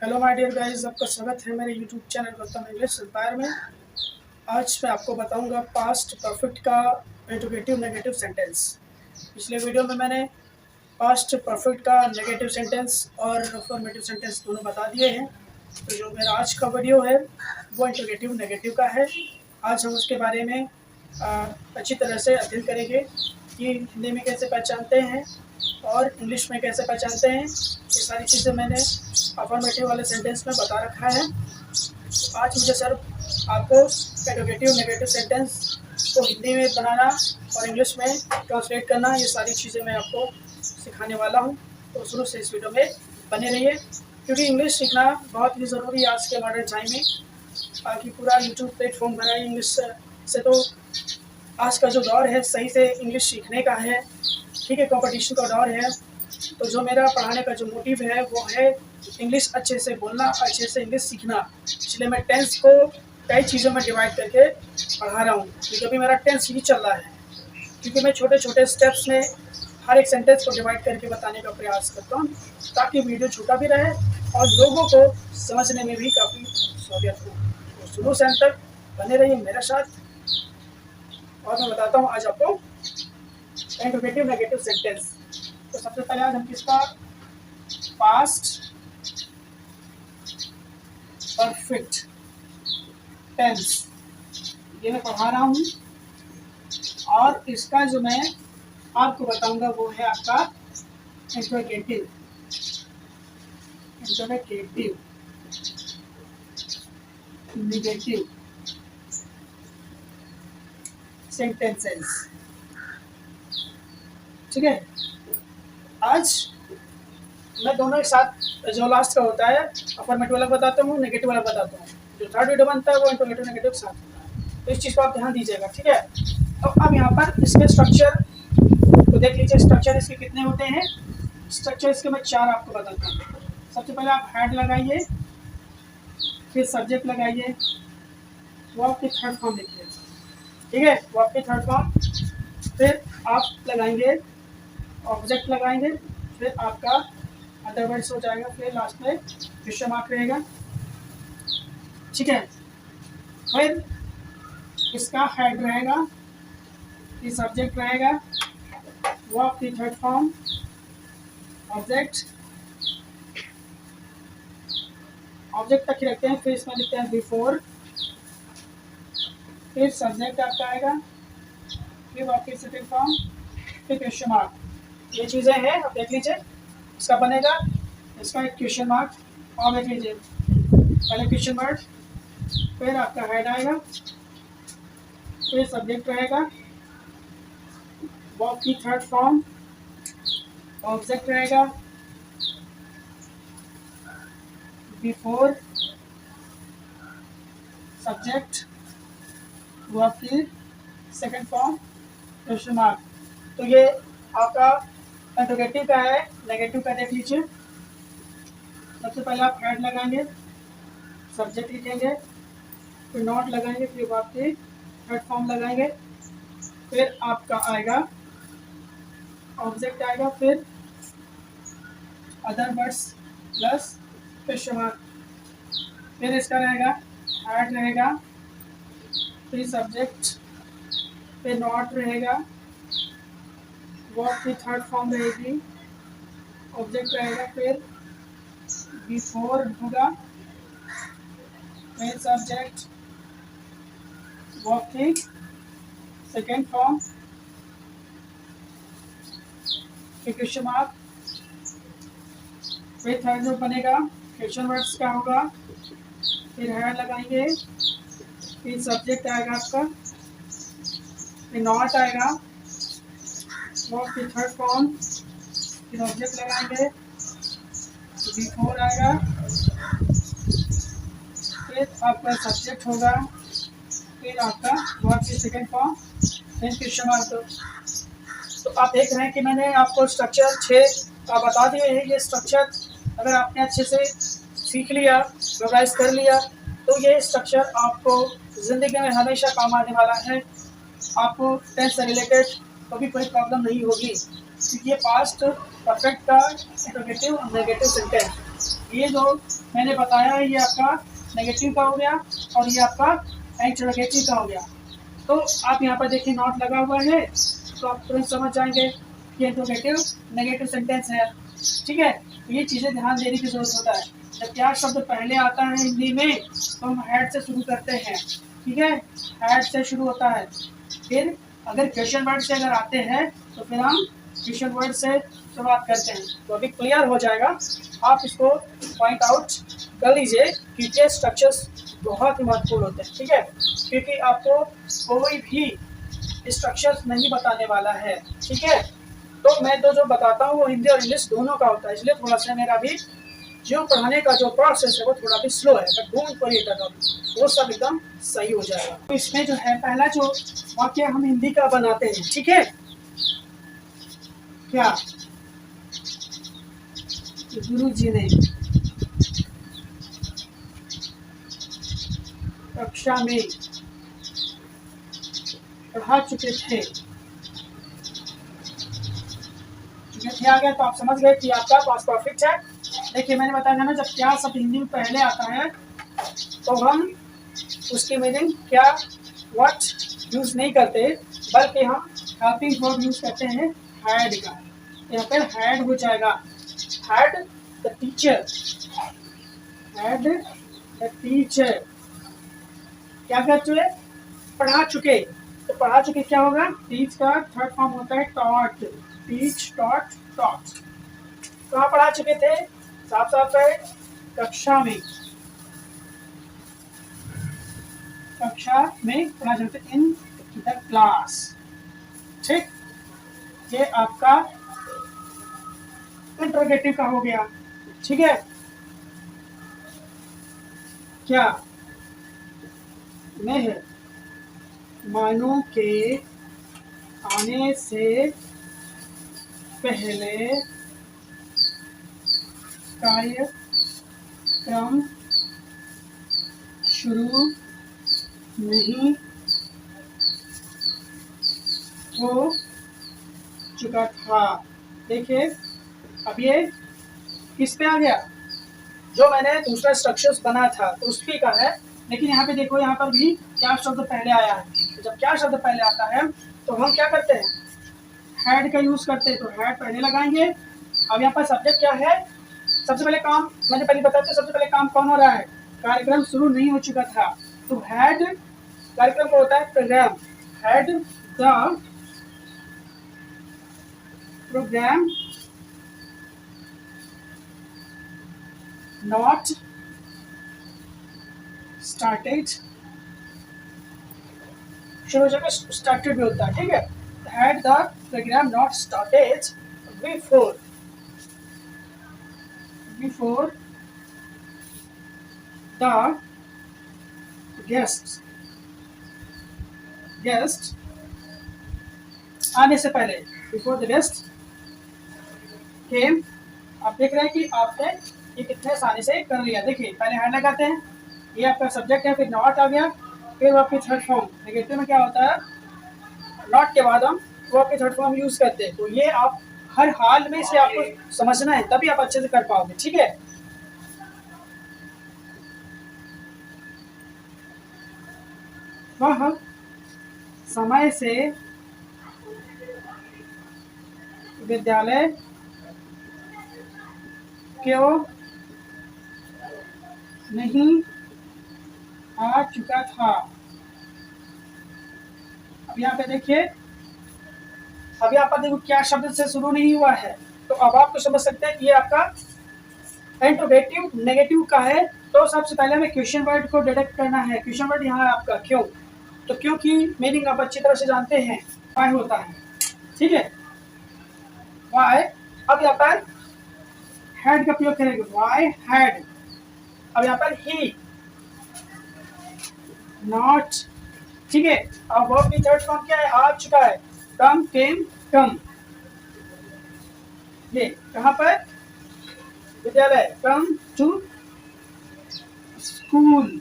Hello my dear guys, आपका स्वागत है मेरे YouTube channel Gautam English empire में। आज मैं आपको बताऊंगा पास्ट परफेक्ट का इंट्रोगेटिव नेगेटिव सेंटेंस। पिछले वीडियो में मैंने पास्ट परफेक्ट का नेगेटिव सेंटेंस और अफर्मेटिव सेंटेंस दोनों बता दिए हैं। तो जो मेरा आज का वीडियो है वो इंट्रोगेटिव नेगेटिव का है। आज हम उसके बारे में अच्छी तरह से अध्ययन करेंगे कि हिंदी में कैसे पहचानते हैं और इंग्लिश में कैसे पहचानते हैं। ये सारी चीज़ें मैंने अफर्मेटिव वाले सेंटेंस में बता रखा है। आज मुझे सिर्फ आपको इंट्रोगेटिव नेगेटिव सेंटेंस को हिंदी में बनाना और इंग्लिश में ट्रांसलेट करना, ये सारी चीज़ें मैं आपको सिखाने वाला हूँ। तो शुरू से इस वीडियो में बने रहिए, क्योंकि इंग्लिश सीखना बहुत ही ज़रूरी है आज के मॉडर्न टाइम में। बाकी पूरा यूट्यूब प्लेटफॉर्म भरा है इंग्लिश से। तो आज का जो दौर है सही से इंग्लिश सीखने का है, ठीक है, कंपटीशन का दौर है। तो जो मेरा पढ़ाने का जो मोटिव है वो है इंग्लिश अच्छे से बोलना, अच्छे से इंग्लिश सीखना। इसलिए मैं टेंस को कई चीज़ों में डिवाइड करके पढ़ा रहा हूँ, क्योंकि अभी मेरा टेंस ही चल रहा है। क्योंकि मैं छोटे छोटे स्टेप्स में हर एक सेंटेंस को डिवाइड करके बताने का प्रयास करता हूँ, ताकि वीडियो छोटा भी रहे और लोगों को समझने में भी काफ़ी सहूलियत हो। तो शुरू से अंत तक बने रहिए मेरे साथ, और मैं बताता हूँ आज आपको इंट्रोगेटिव नेगेटिव सेंटेंस। तो सबसे पहले आज हम किसका पास्ट परफेक्ट टेंस ये मैं पढ़ा रहा हूँ, और इसका जो मैं आपको बताऊंगा वो है आपका इंट्रोगेटिव नेगेटिव सेंटेंसेस। ठीक है, आज मैं दोनों एक साथ, जो लास्ट का होता है अफर्मेटिव वाला बताता हूँ, नेगेटिव वाला बताता हूँ। जो थर्ड वीडियो बनता है वो इंट्रोगेटिव नेगेटिव साथ होता है। तो इस चीज़ को आप ध्यान दीजिएगा, ठीक है। तो अब यहाँ पर इसके स्ट्रक्चर तो देख लीजिए। स्ट्रक्चर इसके कितने होते हैं? स्ट्रक्चर इसके मैं 4 आपको बताता हूँ। सबसे पहले आप हेड लगाइए, फिर सब्जेक्ट लगाइए, वो आपकी थर्ड फॉर्म लिखिए, ठीक है, वो आपकी थर्ड फॉर्म। फिर आप लगाएंगे ऑब्जेक्ट लगाएंगे, फिर आपका अदरवाइज हो जाएगा, फिर लास्ट में क्वेश्चन मार्क रहेगा, ठीक है। फिर इसका हेड रहेगा, ये सब्जेक्ट रहेगा, वो आपकी थर्ड फॉर्म ऑब्जेक्ट तक ही रखते हैं। फिर इसमें लिखते हैं बिफोर, फिर सब्जेक्ट आपका आएगा, फिर आपकी सेकंड फॉर्म, फिर क्वेश्चन मार्क। ये चीज़ें हैं, आप देख लीजिए। इसका बनेगा, इसका एक क्वेश्चन मार्क, और देख लीजिए पहले क्वेश्चन मार्क, फिर आपका हेड आएगा, फिर सब्जेक्ट रहेगा, वो आपकी थर्ड फॉर्म ऑब्जेक्ट रहेगा, बिफोर सब्जेक्ट, वो आपकी सेकंड फॉर्म क्वेश्चन मार्क। तो ये आपका इंट्रोगेटिव का है। नेगेटिव का देख लीजिए। सबसे पहले आप हेड लगाएंगे, सब्जेक्ट लिखेंगे, फिर नॉट लगाएंगे, फिर आपकी थर्ड फॉर्म लगाएंगे, फिर आपका आएगा ऑब्जेक्ट आएगा, फिर other words plus question mark, फिर इसका रहेगा हेड रहेगा, फिर सब्जेक्ट, फिर नॉट रहेगा, वो आपकी थर्ड फॉर्म रहेगी, ऑब्जेक्ट रहेगा, फिर बिफोर होगा, फिर सब्जेक्ट, वो आपकी सेकेंड फॉर्म, फिर क्वेश्चन मार्क, फिर थर्ड जो बनेगा क्वेश्चन वर्ड्स का होगा, फिर हेड लगाएंगे, फिर सब्जेक्ट आएगा आपका, फिर नॉट आएगा, वो आपकी थर्ड फॉर्म, फिर ऑब्जेक्ट लगाएंगे, बिफोर आएगा, फिर आपका सब्जेक्ट होगा, फिर आपका वो आपकी सेकेंड फॉर्म, फिर क्वेश्चन मार्क। तो आप देख रहे हैं कि मैंने आपको स्ट्रक्चर 6 का बता दिए हैं। ये स्ट्रक्चर अगर आपने अच्छे से सीख लिया, मेमोराइज कर लिया, तो ये स्ट्रक्चर आपको ज़िंदगी में हमेशा काम आने वाला है। आपको टेंस से रिलेटेड कभी कोई प्रॉब्लम नहीं होगी, क्योंकि ये पास्ट परफेक्ट का इंट्रोगेटिव और नेगेटिव सेंटेंस, ये जो मैंने बताया ये आपका नेगेटिव का हो गया और ये आपका इंटरोगेटिव का हो गया। तो आप यहाँ पर देखिए नॉट लगा हुआ है, तो आप तुरंत समझ जाएंगे कि इंटरोगेटिव नेगेटिव सेंटेंस है। ठीक है, तो ये चीज़ें ध्यान देने की जरूरत होता है। जब क्या शब्द पहले आता है हिंदी में तो हम हैड से शुरू करते हैं। ठीक है, हैड से शुरू होता है। फिर अगर क्वेश्चन वर्ड से अगर आते हैं तो फिर हम क्वेश्चन वर्ड से शुरुआत करते हैं। तो अभी क्लियर हो जाएगा, आप इसको पॉइंट आउट कर लीजिए क्योंकि स्ट्रक्चर्स बहुत ही महत्वपूर्ण होते हैं। ठीक है, क्योंकि आपको कोई भी स्ट्रक्चर्स नहीं बताने वाला है। ठीक है, तो मैं तो जो बताता हूँ वो हिंदी और इंग्लिश दोनों का होता है, इसलिए थोड़ा सा मेरा भी जो पढ़ाने का जो प्रोसेस है वो थोड़ा भी स्लो है, but don't worry about it, वो सब एकदम सही हो जाएगा। तो इसमें जो है पहला जो वाक्य हम हिंदी का बनाते हैं। ठीक है, क्या गुरु जी ने कक्षा में पढ़ा चुके थे। आ गया तो आप समझ गए कि आपका पास्ट परफेक्ट है। देखिए मैंने बताया था ना, जब क्या शब्द हिंदी में पहले आता है तो हम उसकी मीनिंग क्या व्हाट यूज नहीं करते, बल्कि हम हेल्पिंग वर्ब यूज करते हैं हैड का। यहाँ पर हैड हो जाएगा, had the teacher, had the teacher क्या कर चुके, पढ़ा चुके। तो पढ़ा चुके क्या होगा, टीच का थर्ड फॉर्म होता है टॉट, टीच टॉट टॉट। कहाँ पढ़ा चुके थे, साफ साफ है कक्षा में, कक्षा में पढ़ा चुके थे, इन द क्लास। ठीक, ये आपका इंटरोगेटिव का हो गया। ठीक है, क्या मेहमानों के आने से पहले कार्यक्रम शुरू नहीं हो चुका था। देखिए अब ये किस पे आ गया, जो मैंने दूसरा स्ट्रक्चर्स बना था तो उसकी का है, लेकिन यहाँ पे देखो यहाँ पर भी क्या शब्द पहले आया है। तो जब क्या शब्द पहले आता है तो हम क्या करते हैं, हैड का यूज करते हैं, तो हैड पहले लगाएंगे। अब यहाँ पर सब्जेक्ट क्या है, सबसे पहले काम मैंने पहले बताया था, सबसे पहले काम कौन हो रहा है, कार्यक्रम शुरू नहीं हो चुका था। तो हैड कार्यक्रम को होता है program, had the program not started, शुरू जगह स्टार्टेड भी होता है। ठीक है, had the program not started before the guest आने से पहले, बिफोर द गेस्ट केम। आप देख रहे हैं कि आपने ये कितने आसानी से कर लिया। देखिए पहले हैड लगाते हैं, ये आपका सब्जेक्ट है, फिर नॉट आ गया, फिर आपकी थर्ड फॉर्म। नेगेटिव में क्या होता है, नॉट के बाद हम वो आपके थर्ड फॉर्म यूज करते हैं। तो ये आप हर हाल में से आपको समझना है, तभी आप अच्छे से कर पाओगे। ठीक है, वह समय से विद्यालय क्यों नहीं आ चुका था। अब यहाँ पे देखिए, अब यहाँ पर देखो क्या शब्द से शुरू नहीं हुआ है, तो अब आप तो समझ सकते हैं कि ये आपका इंटरोगेटिव नेगेटिव का है। तो सबसे पहले हमें क्वेश्चन वर्ड को डिटेक्ट करना है। क्वेश्चन वर्ड यहाँ है आपका क्यों, तो क्योंकि मीनिंग आप अच्छी तरह से जानते हैं, व्हाई होता है। ठीक है, व्हाई। अब यहाँ पर हैड का प्रयोग करेंगे, व्हाई हैड। अब यहाँ पर ही, नॉट। ठीक है, अब वर्ब की थर्ड फॉर्म क्या है, आ चुका है, कम केम कम। ये कहाँ पर, विद्यालय, कम टू स्कूल,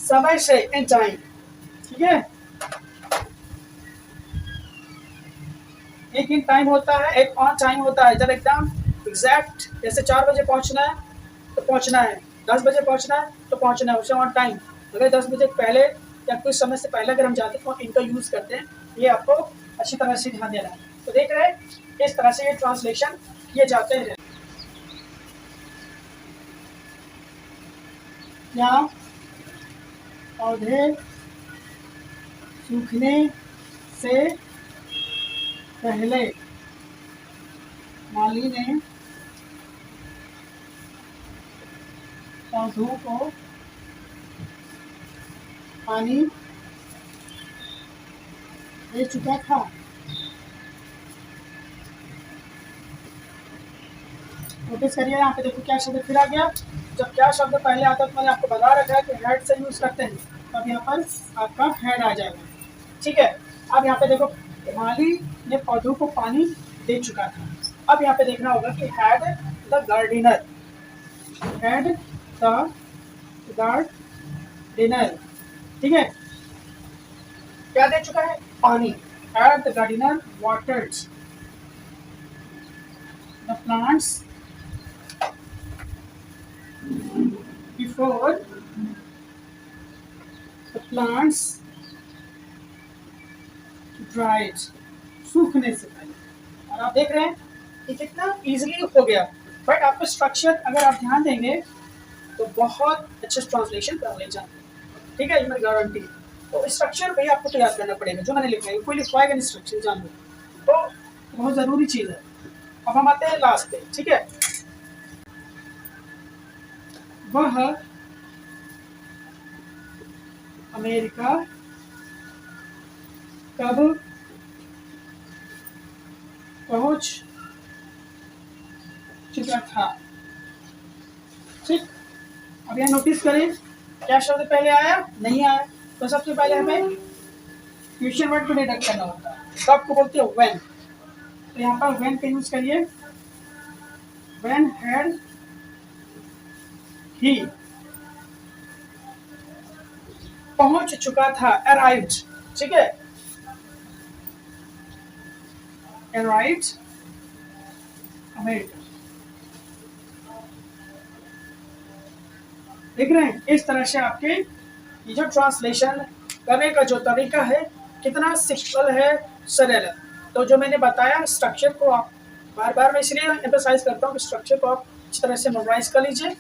समय से, इन टाइम। ठीक है, एक इन टाइम होता है, एक ऑन टाइम होता है। जब एकदम एग्जैक्ट जैसे 4 बजे पहुंचना है तो पहुंचना है, 10 बजे पहुंचना है तो पहुंचना है, उसे ऑन टाइम। अगर 10 बजे पहले या कुछ समय से पहले अगर हम जाते हैं तो इनका यूज़ करते हैं, ये आपको अच्छी तरह से ध्यान देना है। तो देख रहे हैं इस तरह से ये ट्रांसलेशन किए जाते हैं। यहाँ पौधे सूखने से पहले माली ने पौधों को पानी दे चुका था। नोटिस करिए यहाँ पे देखो क्या शब्द फिर आ गया। जब क्या शब्द पहले आता है तो मैंने आपको बता रखा है कि हेड से यूज करते हैं, तब यहाँ पर आपका हेड आ जाएगा। ठीक है, अब यहाँ पे देखो माली ने पौधों को पानी दे चुका था। अब यहाँ पे देखना होगा कि had the gardener, had the gardener, ठीक है, क्या दे चुका है? पानी। Had the gardener watered the plants before the plants dried, सूखने से पहले। और आप देख रहे हैं कि कितना इजीली हो गया। बट आपको स्ट्रक्चर अगर आप ध्यान देंगे तो बहुत अच्छे ट्रांसलेशन कर ले जाते हैं। ठीक है, ये मेरी गारंटी। तो स्ट्रक्चर भी आपको तैयार करना पड़ेगा, जो मैंने लिखा है कोई लिखवाएगा इंस्ट्रक्शन जान लो, तो बहुत ज़रूरी चीज़ है। अब हम आते हैं लास्ट पे। ठीक है, वह अमेरिका कब पहुंच चुका था। ठीक, अब यह नोटिस करें क्या शब्द पहले आया, नहीं आया। तो सबसे पहले हमें क्वेश्चन वर्ड को डिडक्ट करना होता है, तो आपको बोलते हैं व्हेन। तो यहाँ पर व्हेन का यूज करिए, व्हेन हैड ही पहुंच चुका था, अराइव्ड। ठीक है, अराइव्ड अमेरिका। देख रहे हैं इस तरह से आपके ये जो ट्रांसलेशन करने का जो तरीका है कितना सिंपल है, सरल है। तो जो मैंने बताया स्ट्रक्चर को आप बार बार मैं इसलिए एम्फसाइज करता हूँ कि स्ट्रक्चर को आप इस तरह से मेमोराइज कर लीजिए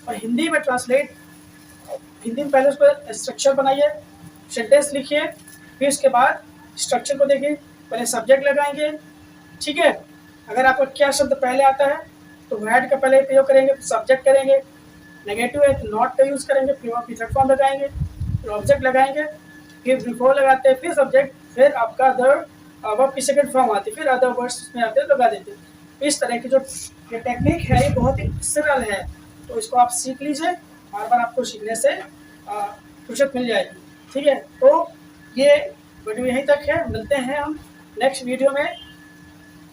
और हिंदी में ट्रांसलेट, हिंदी में पहले उसको स्ट्रक्चर बनाइए, सेंटेंस लिखिए, फिर उसके बाद स्ट्रक्चर को देखिए, पहले सब्जेक्ट लगाएंगे। ठीक है, अगर आपको क्या शब्द पहले आता है तो वर्ड का पहले प्रयोग करेंगे, फिर सब्जेक्ट करेंगे। नेगेटिव है तो नॉट का यूज़ करेंगे, फिर वहाँ थर्ड फॉर्म लगाएंगे, फिर ऑब्जेक्ट लगाएंगे, फिर बिफोर लगाते हैं, फिर सब्जेक्ट, फिर आपका अदर वर्ब की सेकंड फॉर्म आती है, फिर अदर वर्ड्स में आते हैं लगा देते हैं। इस तरह की जो ये टेक्निक है ये बहुत ही सरल है, तो इसको आप सीख लीजिए, बार बार आपको सीखने से फुर्सत मिल जाएगी। ठीक है, तो ये वीडियो यहीं तक है, मिलते हैं हम नेक्स्ट वीडियो में।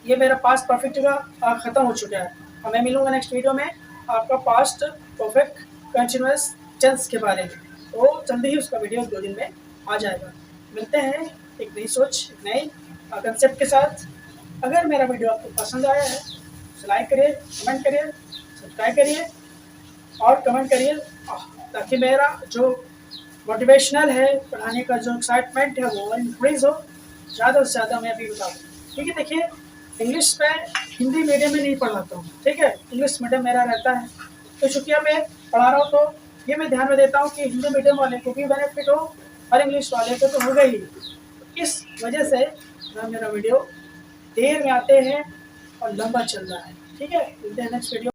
ये मेरा पास्ट परफेक्ट का ख़त्म हो चुका है और मैं मिलूँगा नेक्स्ट वीडियो में आपका पास्ट परफेक्ट कंटिन्यूअस टेंस के बारे में। तो जल्दी ही उसका वीडियो 2 दिन में आ जाएगा। मिलते हैं एक नई सोच, एक नई कंसेप्ट के साथ। अगर मेरा वीडियो आपको पसंद आया है तो लाइक करिए, कमेंट करिए, सब्सक्राइब करिए और कमेंट करिए, ताकि मेरा जो मोटिवेशनल है, पढ़ाने का जो एक्साइटमेंट है वो इंक्रीज़ हो, ज़्यादा से ज़्यादा मैं अभी बताऊँ। ठीक है, देखिए इंग्लिश में हिंदी मीडियम में नहीं पढ़ाता हूँ। ठीक है, इंग्लिश मीडियम मेरा रहता है, तो चूँकि मैं पढ़ा रहा हूँ तो ये मैं ध्यान में देता हूँ कि हिंदी मीडियम वाले को भी बेनिफिट हो और इंग्लिश वाले को तो होगा ही। इस वजह से मेरा वीडियो देर में आते हैं और लंबा चल रहा है। ठीक है, मिलते हैं नेक्स्ट वीडियो।